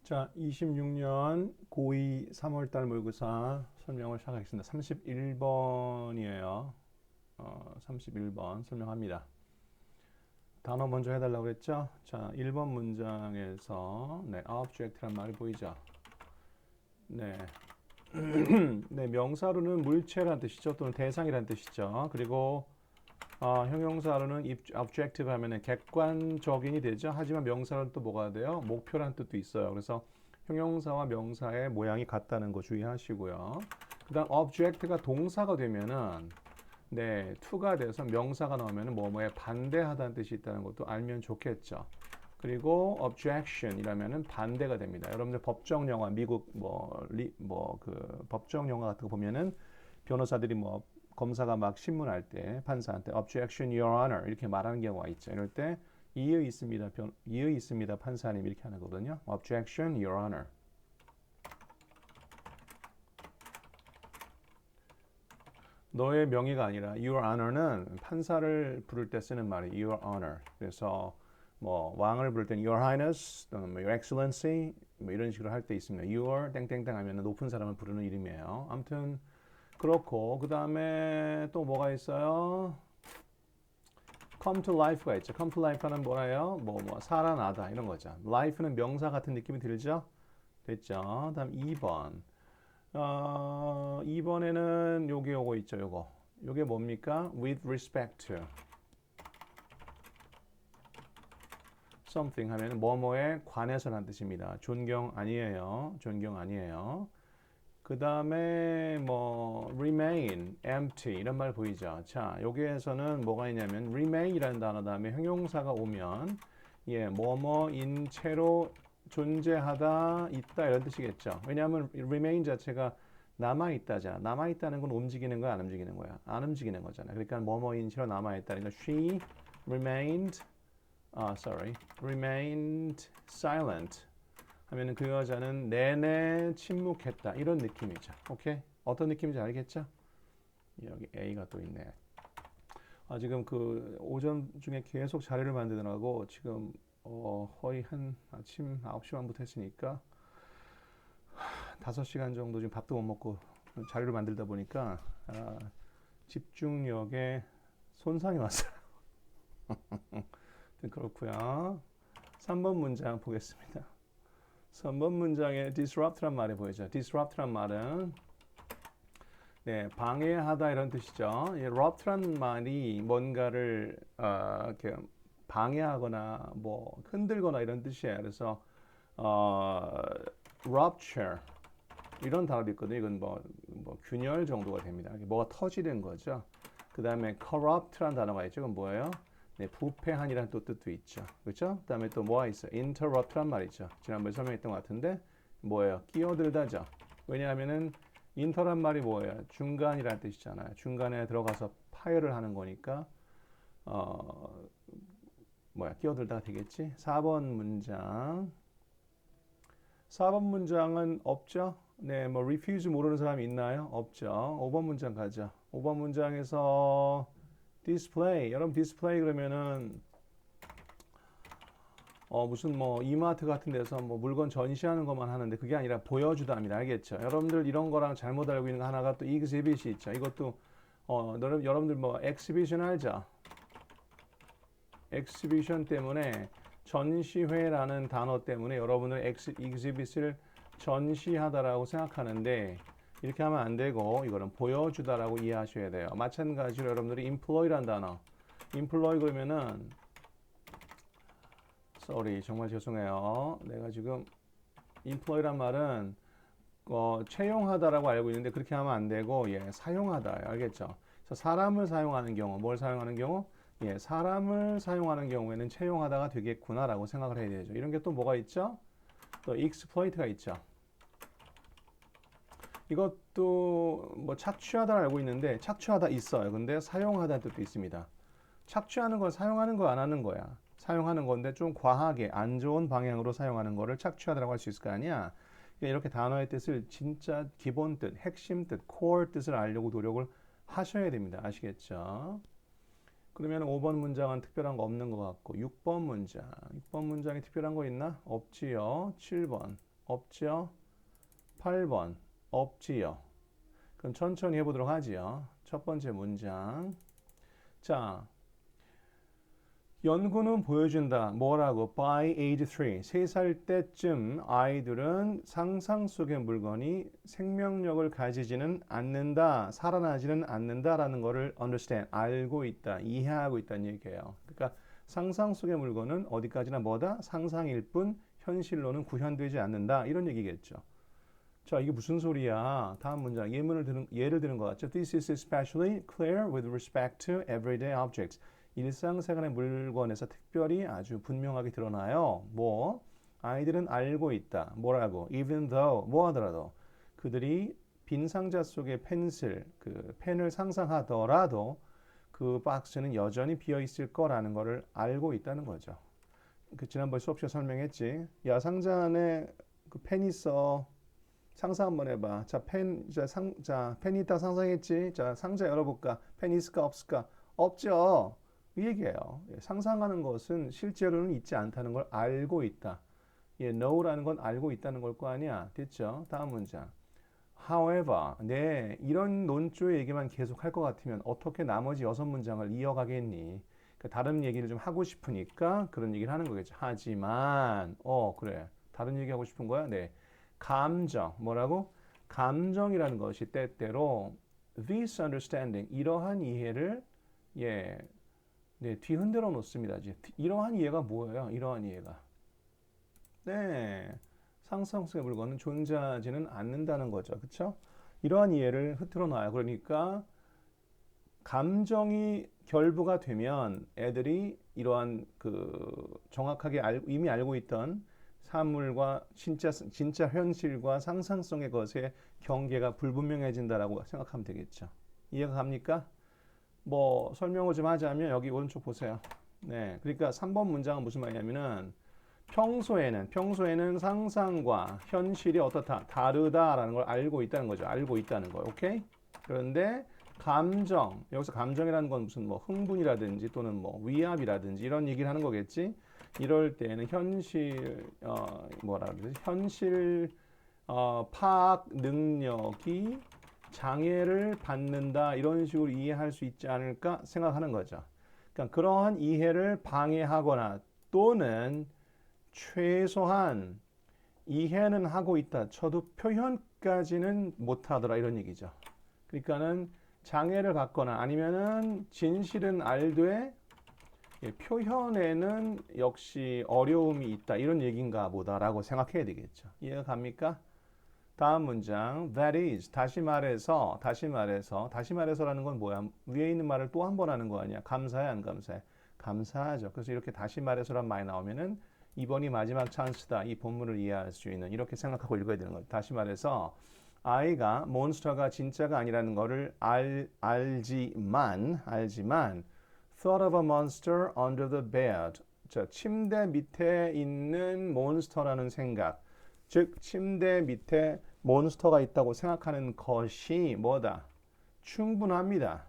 자, 26년 고2 3월달 모의고사 설명을 시작하겠습니다. 31번이에요. 31번 설명합니다. 단어 먼저 해달라고 그랬죠? 자, 1번 문장에서 object란 말이 보이죠? 네, 네, 명사로는 물체란 뜻이죠. 또는 대상이란 뜻이죠. 그리고 형용사로는 objective 하면은 객관적인이 되죠. 하지만 명사로는 또 뭐가 돼요? 목표란 뜻도 있어요. 그래서 형용사와 명사의 모양이 같다는 거 주의하시고요. 그다음 object가 동사가 되면은 to가 돼서 명사가 나오면은 뭐뭐에 반대하다는 뜻이 있다는 것도 알면 좋겠죠. 그리고 objection이라면은 반대가 됩니다. 여러분들 법정 영화 미국 그 법정 영화 같은 거 보면은 변호사들이 검사가 막 신문할 때 판사한테 objection your honor 이렇게 말하는 경우가 있죠. 이럴 때 이의 있습니다 판사님 이렇게 하는 거거든요. objection your honor. 너의 명의가 아니라 your honor는 판사를 부를 때 쓰는 말이 your honor. 그래서 왕을 부를 때는 your highness 또는 your excellency 이런 식으로 할 때 있습니다. your 땡땡땡 하면 높은 사람을 부르는 이름이에요. 아무튼 그렇고 그 다음에 또 뭐가 있어요? come to life가 있죠. come to life는 뭐예요? 살아나다 이런 거죠. life는 명사 같은 느낌이 들죠? 됐죠? 다음 2번. 2번에는 요거 있죠. 요게 뭡니까? with respect to something 하면 뭐뭐에 관해서라는 뜻입니다. 존경 아니에요. 존경 아니에요. 그 다음에 remain, empty 이런 말 보이죠? 자, 여기에서는 뭐가 있냐면 remain이라는 단어 다음에 형용사가 오면 뭐뭐인 채로 존재하다, 있다 이런 뜻이겠죠. 왜냐하면 remain 자체가 남아있다잖아. 남아있다는 건 움직이는 거야, 안 움직이는 거야? 안 움직이는 거잖아. 그러니까 뭐뭐인 채로 남아있다. 그러니까 she remained silent. 하면은 그 여자는 내내 침묵했다. 이런 느낌이죠. 오케이? 어떤 느낌인지 알겠죠? 여기 A가 또 있네. 지금 그 오전 중에 계속 자료를 만드느라고 지금 거의 한 아침 9시 반부터 했으니까 5시간 정도 지금 밥도 못 먹고 자료를 만들다 보니까 집중력에 손상이 왔어요. 그렇고요. 3번 문장 보겠습니다. 3번 문장에 disrupt란 말이 보이죠. disrupt란 말은 방해하다 이런 뜻이죠. rupt란 말이 뭔가를 이렇게 방해하거나 흔들거나 이런 뜻이에요. 그래서 rupture 이런 단어도 있거든요. 이건 균열 정도가 됩니다. 뭐가 터지는 거죠. 그 다음에 corrupt란 단어가 있죠. 그건 뭐예요? 부패한이라는 또 뜻도 있죠. 그렇죠? 그 다음에 또 뭐가 있어요? interrupt란 말이 있죠. 지난번에 설명했던 것 같은데 뭐예요? 끼어들다죠. 왜냐하면은 인터란 말이 뭐예요? 중간이라는 뜻이잖아요. 중간에 들어가서 파열을 하는 거니까 끼어들다가 되겠지? 4번 문장. 4번 문장은 없죠? refuse 모르는 사람이 있나요? 없죠. 5번 문장 가죠. 5번 문장에서 display. 여러분 display 그러면은 무슨 이마트 같은 데서 물건 전시하는 것만 하는데 그게 아니라 보여주다입니다. 알겠죠? 여러분들 이런 거랑 잘못 알고 있는 거 하나가 또 exhibit이 있죠. 이것도 여러분들 exhibition 알죠? exhibition 때문에 전시회라는 단어 때문에 여러분들 exhibit을 전시하다라고 생각하는데 이렇게 하면 안 되고 이거는 보여주다라고 이해하셔야 돼요. 마찬가지로 여러분들이 employ라는 단어 employ 그러면은 정말 죄송해요. 내가 지금 employ란 말은 채용하다라고 알고 있는데 그렇게 하면 안 되고 사용하다 알겠죠? 그래서 사람을 사용하는 경우 뭘 사용하는 경우? 사람을 사용하는 경우에는 채용하다가 되겠구나라고 생각을 해야 되죠. 이런 게 또 뭐가 있죠? 또 exploit가 있죠. 이것도 착취하다 알고 있는데 착취하다 있어요. 근데 사용하다는 뜻도 있습니다. 착취하는 건 사용하는 거 안 하는 거야. 사용하는 건데 좀 과하게 안 좋은 방향으로 사용하는 거를 착취하다라고 할 수 있을 거 아니야. 이렇게 단어의 뜻을 진짜 기본 뜻, 핵심 뜻, core 뜻을 알려고 노력을 하셔야 됩니다. 아시겠죠? 그러면 5번 문장은 특별한 거 없는 것 같고 6번 문장에 특별한 거 있나? 없지요. 7번. 없죠? 8번 없지요. 그럼 천천히 해보도록 하지요. 첫 번째 문장. 자, 연구는 보여준다. 뭐라고? By age 3. 3살 때쯤 아이들은 상상 속의 물건이 생명력을 가지지는 않는다. 살아나지는 않는다라는 것을 understand. 알고 있다. 이해하고 있다는 얘기예요. 그러니까 상상 속의 물건은 어디까지나 뭐다? 상상일 뿐 현실로는 구현되지 않는다. 이런 얘기겠죠. 자, 이게 무슨 소리야? 다음 문장. 예를 드는 것 같죠? This is especially clear with respect to everyday objects. 일상생활의 물건에서 특별히 아주 분명하게 드러나요. 뭐? 아이들은 알고 있다. 뭐라고? Even though, 뭐 하더라도. 그들이 빈 상자 속에 그 펜을 상상하더라도 그 박스는 여전히 비어 있을 거라는 것을 알고 있다는 거죠. 그 지난번 수업 시간에 설명했지. 야, 상자 안에 그 펜 있어. 상상 한번 해봐. 자, 펜이 있다 상상했지. 자, 상자 열어볼까? 펜 있을까 없을까? 없죠. 이 얘기예요. 상상하는 것은 실제로는 있지 않다는 걸 알고 있다. know라는 건 알고 있다는 걸 거 아니야. 됐죠? 다음 문장. However, 네, 이런 논조의 얘기만 계속 할 것 같으면 어떻게 나머지 6문장을 이어가겠니? 그러니까 다른 얘기를 좀 하고 싶으니까 그런 얘기를 하는 거겠죠. 하지만, 그래. 다른 얘기 하고 싶은 거야? 네. 감정, 뭐라고? 감정이라는 것이 때때로 this understanding, 이러한 이해를 네, 뒤흔들어 놓습니다. 이러한 이해가 뭐예요? 이러한 이해가. 네, 상상 속의 물건은 존재하지는 않는다는 거죠. 그렇죠? 이러한 이해를 흐트러 놔요. 그러니까 감정이 결부가 되면 애들이 이러한 정확하게 이미 알고 있던 사물과 진짜 현실과 상상성의 것의 경계가 불분명해진다라고 생각하면 되겠죠. 이해가 갑니까? 뭐 설명을 좀 하자면 여기 오른쪽 보세요. 네, 그러니까 3번 문장은 무슨 말이냐면은 평소에는 상상과 현실이 어떻다, 다르다라는 걸 알고 있다는 거죠. 알고 있다는 거예요. 오케이? 그런데 여기서 감정이라는 건 무슨 뭐 흥분이라든지 또는 뭐 위압이라든지 이런 얘기를 하는 거겠지. 이럴 때는 현실 파악 능력이 장애를 받는다 이런 식으로 이해할 수 있지 않을까 생각하는 거죠. 그러니까 그러한 이해를 방해하거나 또는 최소한 이해는 하고 있다 쳐도 표현까지는 못하더라 이런 얘기죠. 그러니까는 장애를 받거나 아니면은 진실은 알되 표현에는 역시 어려움이 있다 이런 얘기인가 보다라고 생각해야 되겠죠. 이해가 갑니까? 다음 문장 that is 다시 말해서라는 건 뭐야? 위에 있는 말을 또 한 번 하는 거 아니야? 감사해 안 감사해? 감사하죠. 그래서 이렇게 다시 말해서란 말이 나오면은 이번이 마지막 찬스다. 이 본문을 이해할 수 있는 이렇게 생각하고 읽어야 되는 거예요. 다시 말해서 아이가 몬스터가 진짜가 아니라는 거를 알지만 thought of a monster under the bed. 자, 침대 밑에 있는 몬스터라는 생각. 즉 침대 밑에 몬스터가 있다고 생각하는 것이 뭐다? 충분합니다.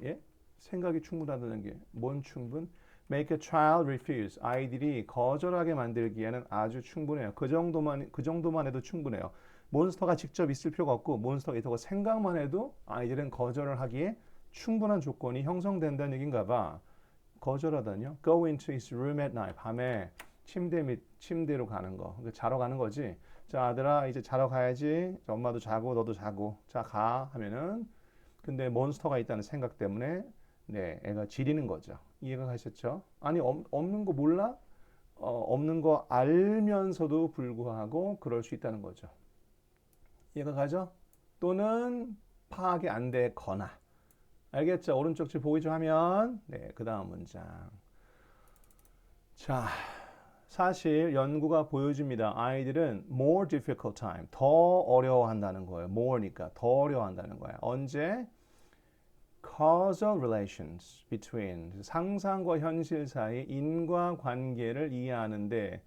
예? 생각이 충분하다는 게 뭔 충분? Make a child refuse. 아이들이 거절하게 만들기에는 아주 충분해요. 그 정도만 해도 충분해요. 몬스터가 직접 있을 필요가 없고 몬스터가 있다고 생각만 해도 아이들은 거절을 하기에 충분한 조건이 형성된다는 얘기인가 봐. 거절하다니요? Go into his room at night. 밤에 침대로 가는 거. 그러니까 자러 가는 거지. 자, 아들아, 이제 자러 가야지. 엄마도 자고, 너도 자고. 자, 가. 하면은, 근데 몬스터가 있다는 생각 때문에, 네, 애가 지리는 거죠. 이해가 가셨죠? 아니, 없는 거 몰라? 없는 거 알면서도 불구하고 그럴 수 있다는 거죠. 이해가 가죠? 또는 파악이 안 되거나. 알겠죠? 오른쪽 줄 보기 좀 하면, 네, 그 다음 문장. 자, 사실 연구가 보여줍니다. 아이들은 more difficult time, 더 어려워한다는 거예요. more니까 더 어려워한다는 거예요. 언제? causal relations between 상상과 현실 사이 인과관계를 이해하는데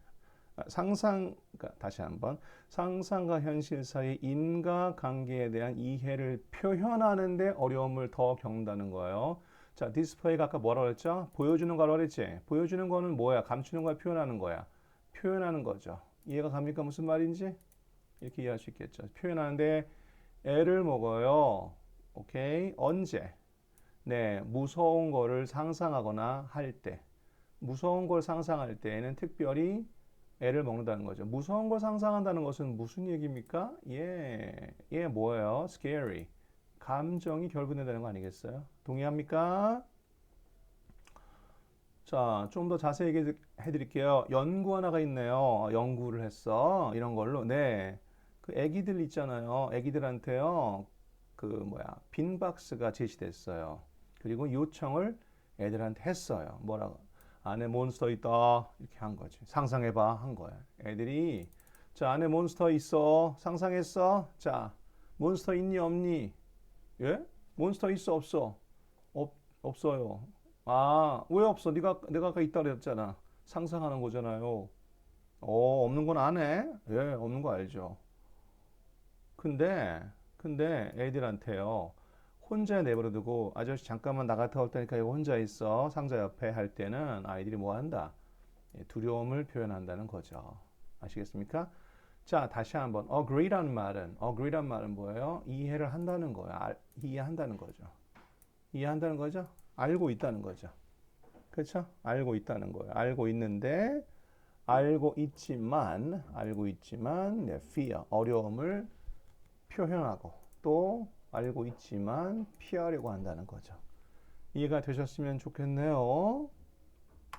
그러니까 다시 한번 상상과 현실 사이 인과관계에 대한 이해를 표현하는데 어려움을 더 겪는다는 거예요. 자, 디스플레이가 아까 뭐라고 했죠? 보여주는 거라고 했지? 보여주는 거는 뭐야? 감추는 거야? 표현하는 거야? 표현하는 거죠. 이해가 갑니까? 무슨 말인지? 이렇게 이해할 수 있겠죠. 표현하는데 애를 먹어요. 오케이. 언제? 네, 무서운 거를 상상하거나 할 때. 무서운 걸 상상할 때에는 특별히 애를 먹는다는 거죠. 무서운 걸 상상한다는 것은 무슨 얘기입니까? 예, 뭐예요? Scary. 감정이 결부된다는 거 아니겠어요? 동의합니까? 자, 좀 더 자세히 얘기해 드릴게요. 연구 하나가 있네요. 연구를 했어. 이런 걸로. 네. 그 애기들 있잖아요. 애기들한테요. 그 뭐야, 빈 박스가 제시됐어요. 그리고 요청을 애들한테 했어요. 뭐라고? 안에 몬스터 있다. 이렇게 한 거지. 상상해봐. 한 거야. 애들이 자, 안에 몬스터 있어. 상상했어? 자, 몬스터 있니 없니? 예? 몬스터 있어 없어? 없어요. 아, 왜 없어? 내가 아까 있다 그랬잖아. 상상하는 거잖아요. 없는 건 안 해? 예, 없는 거 알죠. 근데 애들한테요. 혼자 내버려두고 아저씨 잠깐만 나갔다 올 테니까 이거 혼자 있어. 상자 옆에 할 때는 아이들이 뭐 한다? 예, 두려움을 표현한다는 거죠. 아시겠습니까? 자, 다시 한번 agree란 말은 뭐예요? 이해를 한다는 거예요. 이해한다는 거죠. 이해한다는 거죠? 알고 있다는 거죠. 그렇죠? 알고 있다는 거예요. 알고 있지만, 네, fear, 어려움을 표현하고 또 알고 있지만 피하려고 한다는 거죠. 이해가 되셨으면 좋겠네요.